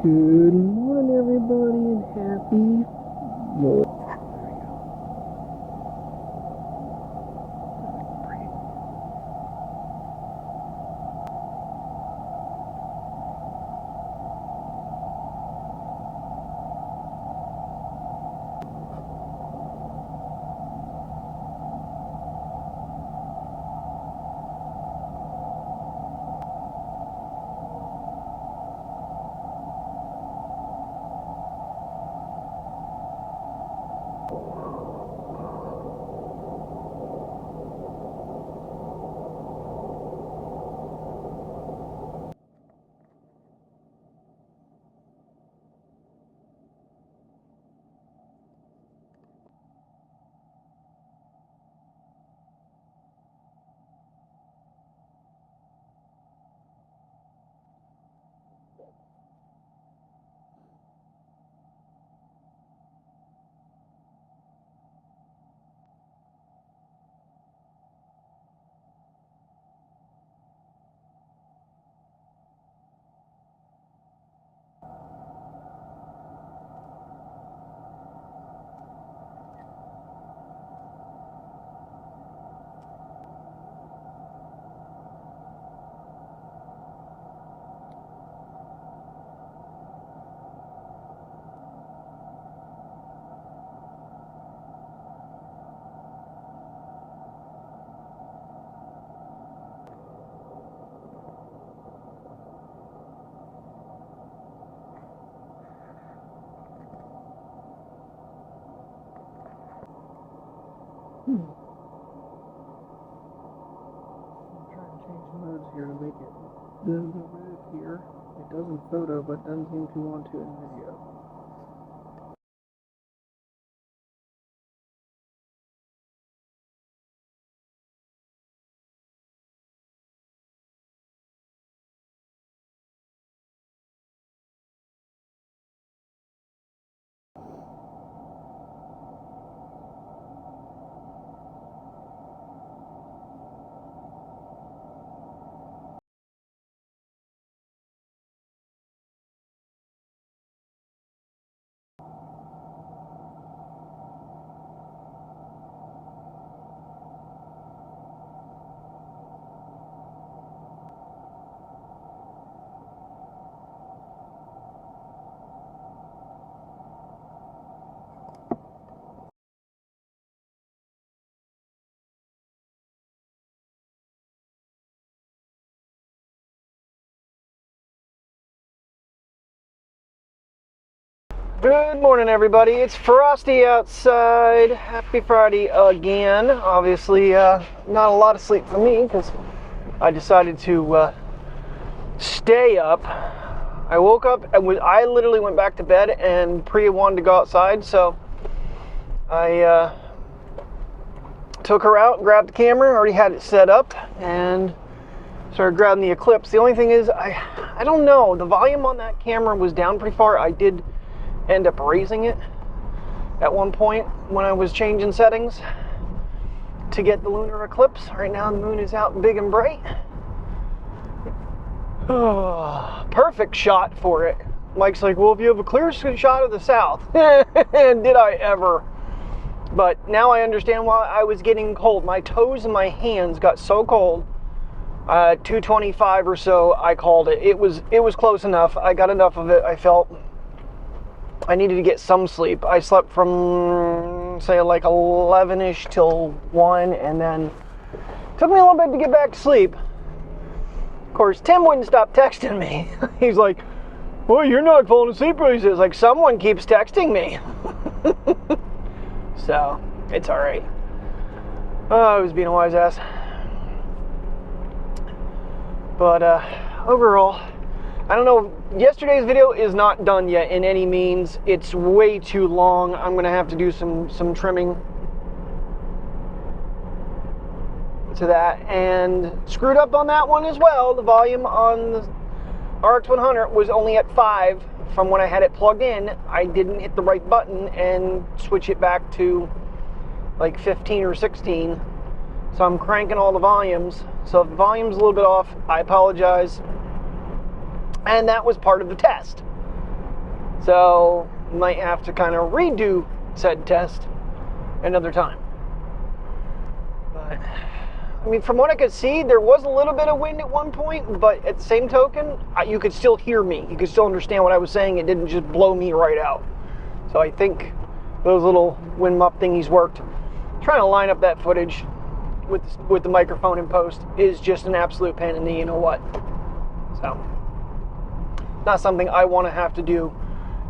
Good morning, everybody, and happy. I'm trying to change modes here to make it doesn't red here. It does in photo, but doesn't seem to want to in video. Good morning, everybody. It's frosty outside. Happy Friday again. Obviously, not a lot of sleep for me because I decided to stay up. I woke up and I literally went back to bed, and Priya wanted to go outside, so I took her out, grabbed the camera, already had it set up, and started grabbing the Eclipse. The only thing is, I don't know, the volume on that camera was down pretty far. I did end up raising it at one point when I was changing settings to get the lunar eclipse. Right now the moon is out big and bright. Perfect shot for it. Mike's like, well, if you have a clear shot of the south. Did I ever? But now I understand why I was getting cold. My toes and my hands got so cold. 225 or so, I called it. It was close enough. I got enough of it. I felt I needed to get some sleep. I slept from, say, like 11-ish till 1, and then it took me a little bit to get back to sleep. Of course, Tim wouldn't stop texting me. He's like, well, you're not falling asleep. He says, like, someone keeps texting me. So, it's all right. Oh, I was being a wise ass. But, overall, I don't know, yesterday's video is not done yet in any means. It's way too long. I'm going to have to do some trimming to that. And screwed up on that one as well. The volume on the RX 100 was only at 5 from when I had it plugged in. I didn't hit the right button and switch it back to like 15 or 16. So I'm cranking all the volumes. So if the volume's a little bit off, I apologize. And that was part of the test. So might have to kind of redo said test another time. But I mean, from what I could see, there was a little bit of wind at one point, but at the same token, you could still hear me. You could still understand what I was saying. It didn't just blow me right out. So I think those little wind muff thingies worked. Trying to line up that footage with the microphone in post is just an absolute pain in the you know what. So not something I want to have to do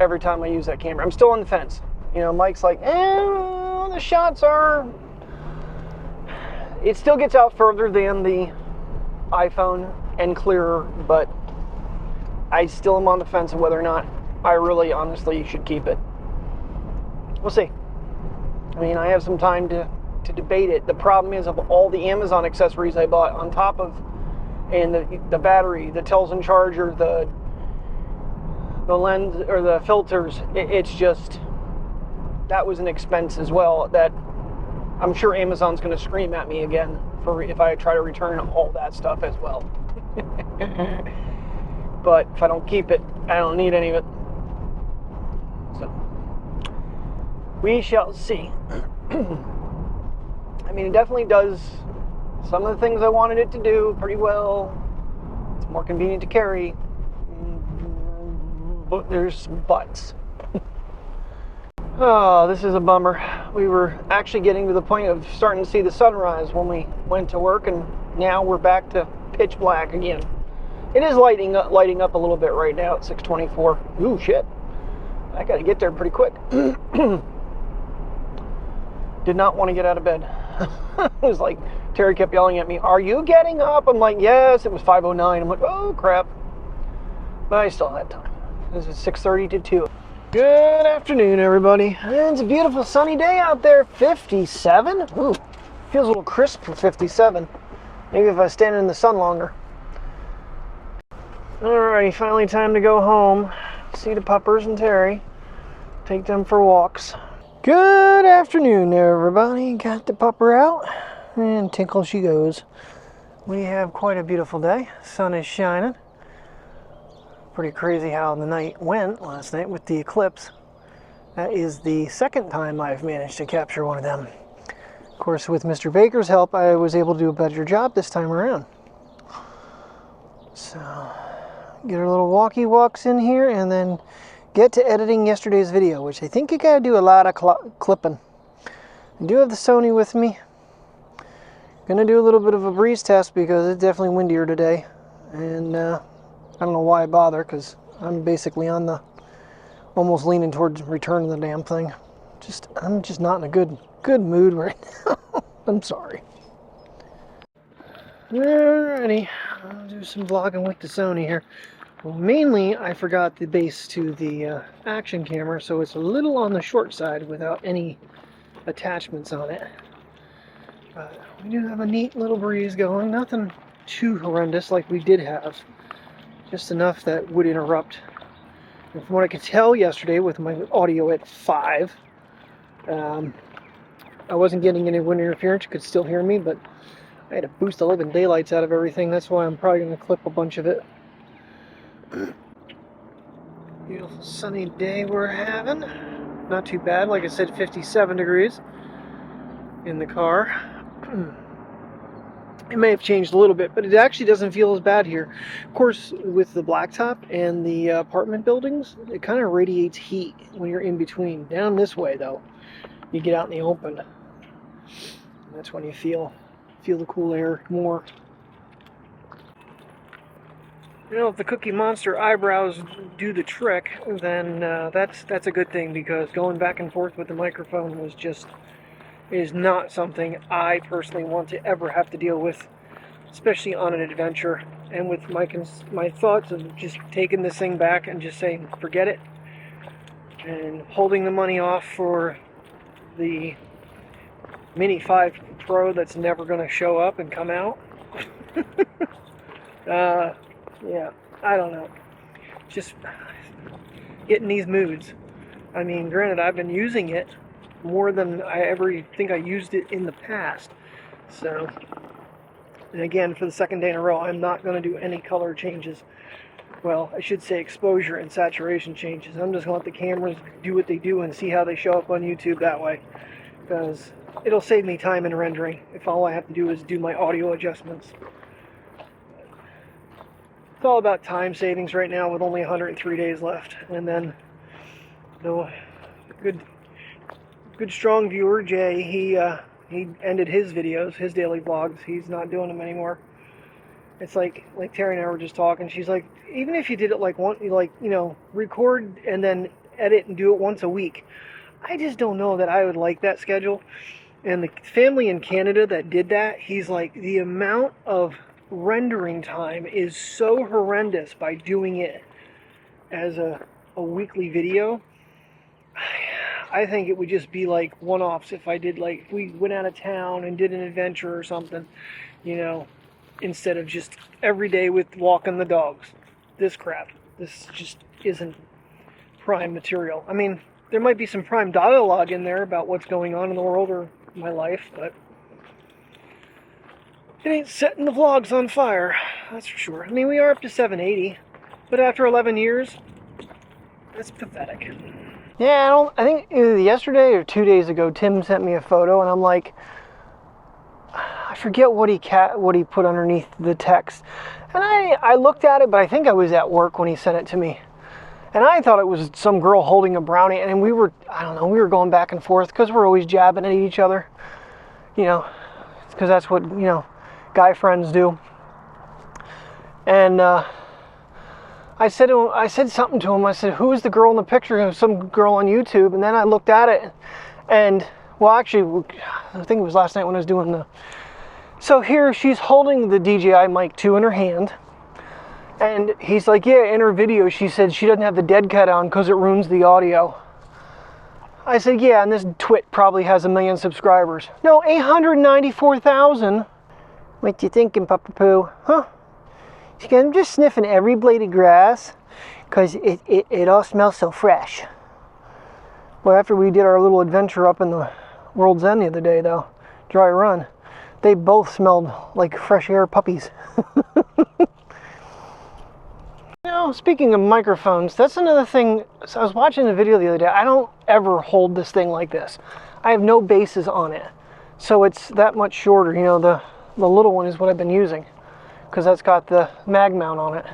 every time I use that camera. I'm still on the fence. You know, Mike's like, the shots are... It still gets out further than the iPhone and clearer, but I still am on the fence of whether or not I really honestly should keep it. We'll see. I mean, I have some time to debate it. The problem is, of all the Amazon accessories I bought on top of, and the battery, the Telson charger, the lens or the filters, it's just, that was an expense as well that I'm sure Amazon's going to scream at me again for if I try to return all that stuff as well. But if I don't keep it, I don't need any of it. So we shall see. I mean, it definitely does some of the things I wanted it to do pretty well. It's more convenient to carry, but there's buts. Oh, this is a bummer. We were actually getting to the point of starting to see the sunrise when we went to work, and now we're back to pitch black again. It is lighting up a little bit right now at 6:24. Ooh, shit. I gotta get there pretty quick. Did not want to get out of bed. It was like, Terry kept yelling at me, "Are you getting up?" I'm like, yes. It was 5:09. I'm like, oh, crap. But I still had time. This is 6:30 to 2. Good afternoon, everybody. It's a beautiful sunny day out there. 57. Ooh, feels a little crisp for 57. Maybe if I stand in the sun longer. Alrighty, finally time to go home. See the puppers and Terry. Take them for walks. Good afternoon, everybody. Got the pupper out, and tinkle she goes. We have quite a beautiful day. Sun is shining. Pretty crazy how the night went last night with the eclipse. That is the second time I've managed to capture one of them. Of course, with Mr. Baker's help, I was able to do a better job this time around. So, get our little walkie-walks in here and then get to editing yesterday's video, which I think you gotta do a lot of clipping. I do have the Sony with me. Gonna do a little bit of a breeze test because it's definitely windier today. And I don't know why I bother, because I'm basically on the almost leaning towards returning the damn thing. I'm just not in a good mood right now. I'm sorry. Alrighty, I'll do some vlogging with the Sony here. Well, mainly I forgot the base to the Action camera, so it's a little on the short side without any attachments on it. But we do have a neat little breeze going. Nothing too horrendous like we did have. Just enough that would interrupt. And from what I could tell yesterday with my audio at 5, I wasn't getting any wind interference. You could still hear me, but I had to boost the living daylights out of everything. That's why I'm probably going to clip a bunch of it. Beautiful sunny day we're having. Not too bad. Like I said, 57 degrees in the car. It may have changed a little bit, but it actually doesn't feel as bad here. Of course, with the blacktop and the apartment buildings, it kind of radiates heat when you're in between. Down this way, though, you get out in the open. And that's when you feel the cool air more. You know, if the Cookie Monster eyebrows do the trick, then that's a good thing, because going back and forth with the microphone is not something I personally want to ever have to deal with, especially on an adventure. And with my thoughts of just taking this thing back and just saying forget it, and holding the money off for the Mini 5 Pro that's never going to show up and come out. Yeah, I don't know. Just getting these moods. I mean, granted, I've been using it more than I ever think I used it in the past. So, and again, for the second day in a row, I'm not going to do any color changes. well, I should say exposure and saturation changes. I'm just going to let the cameras do what they do and see how they show up on YouTube that way, because it'll save me time in rendering if all I have to do is do my audio adjustments. It's all about time savings right now with only 103 days left. And then, you know, good strong viewer, Jay, he ended his videos, his daily vlogs. He's not doing them anymore. It's like Terry and I were just talking. She's like, even if you did it like record and then edit and do it once a week, I just don't know that I would like that schedule. And the family in Canada that did that, he's like, the amount of rendering time is so horrendous by doing it as a weekly video. I think it would just be like one-offs if I did, like, if we went out of town and did an adventure or something, you know, instead of just every day with walking the dogs. This crap. This just isn't prime material. I mean, there might be some prime dialogue in there about what's going on in the world or my life, but it ain't setting the vlogs on fire, that's for sure. I mean, we are up to 780, but after 11 years, that's pathetic. Yeah, I think either yesterday or 2 days ago, Tim sent me a photo, and I'm like, I forget what he put underneath the text. And I looked at it, but I think I was at work when he sent it to me. And I thought it was some girl holding a brownie, and we were going back and forth, because we're always jabbing at each other. You know, because that's what, you know, guy friends do. And I said something to him. I said, who is the girl in the picture? It was some girl on YouTube. And then I looked at it, and, well, actually, I think it was last night when I was doing the... So here, she's holding the DJI Mic 2 in her hand. And he's like, yeah, in her video, she said she doesn't have the dead cut on because it ruins the audio. I said, yeah, and this twit probably has 1 million subscribers. No, 894,000. What you thinking, Papa Poo? Huh? She goes, I'm just sniffing every blade of grass because it all smells so fresh. Well, after we did our little adventure up in the World's End the other day, though, dry run, they both smelled like fresh air puppies. You know, speaking of microphones, that's another thing. So I was watching a video the other day. I don't ever hold this thing like this. I have no bases on it. So it's that much shorter. You know, the little one is what I've been using, because that's got the mag mount on it.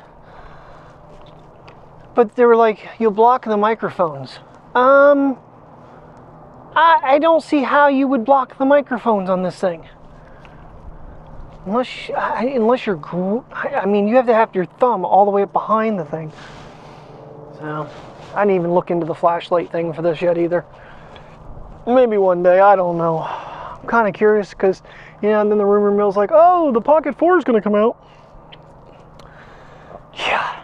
But they were like, you'll block the microphones. I don't see how you would block the microphones on this thing. Unless you're, I mean, you have to have your thumb all the way up behind the thing. So, I didn't even look into the flashlight thing for this yet either. Maybe one day, I don't know. I'm kind of curious because, you know, and then the rumor mill's like, oh, the Pocket 4 is going to come out. Yeah.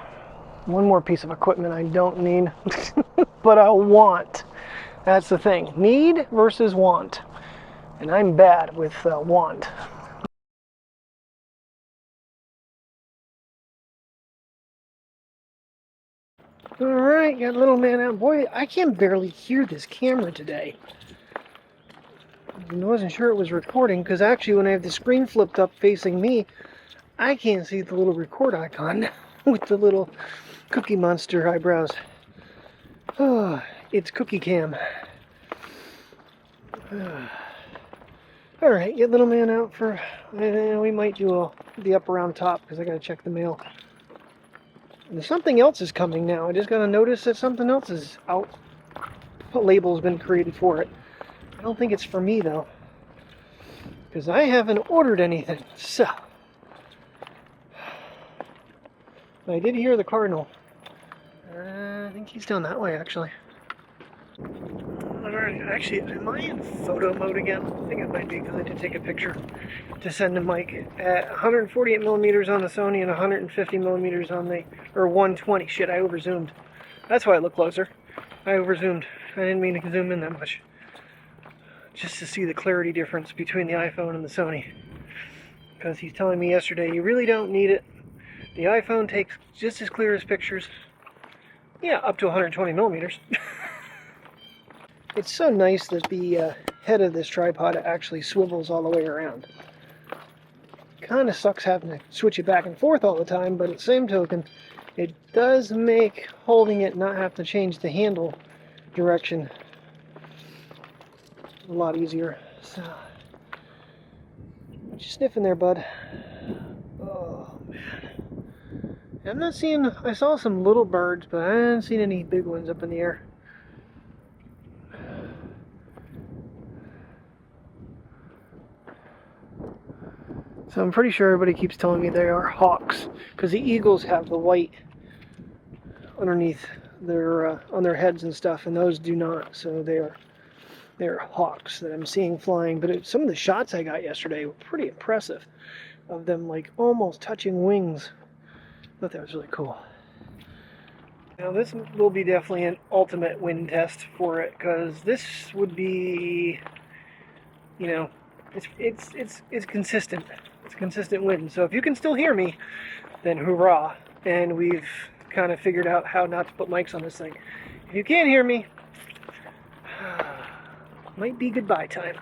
One more piece of equipment I don't need, but I want. That's the thing. Need versus want. And I'm bad with want. Alright, got little man out. Boy, I can barely hear this camera today. I wasn't sure it was recording, because actually when I have the screen flipped up facing me, I can't see the little record icon with the little Cookie Monster eyebrows. Oh, it's Cookie Cam. Alright, get little man out for... we might do the up around top, because I gotta check the mail. And something else is coming now. I just got to notice that something else is out. A label's been created for it. I don't think it's for me, though, because I haven't ordered anything. So, I did hear the cardinal. I think he's down that way, actually. Alright, actually, am I in photo mode again? I think it might be, because I did take a picture to send to Mike at 148 millimeters on the Sony and 150 millimeters on the, or 120. Shit, I overzoomed. That's why I look closer. I overzoomed. I didn't mean to zoom in that much. Just to see the clarity difference between the iPhone and the Sony. Because he's telling me yesterday, you really don't need it. The iPhone takes just as clear as pictures. Yeah, up to 120 millimeters. It's so nice that the head of this tripod actually swivels all the way around. Kind of sucks having to switch it back and forth all the time, but at the same token, It does make holding it not have to change the handle direction a lot easier. So, what you sniffing there, bud? Oh man, I'm not seeing. I saw some little birds, but I haven't seen any big ones up in the air. So I'm pretty sure everybody keeps telling me they are hawks, because the eagles have the white underneath their on their heads and stuff, and those do not. So they're hawks that I'm seeing flying. But some of the shots I got yesterday were pretty impressive, of them like almost touching wings. I thought that was really cool. Now this will be definitely an ultimate wind test for it, because this would be, you know, it's consistent. It's consistent wind. So if you can still hear me, then hurrah. And we've kind of figured out how not to put mics on this thing. If you can't hear me, might be goodbye time.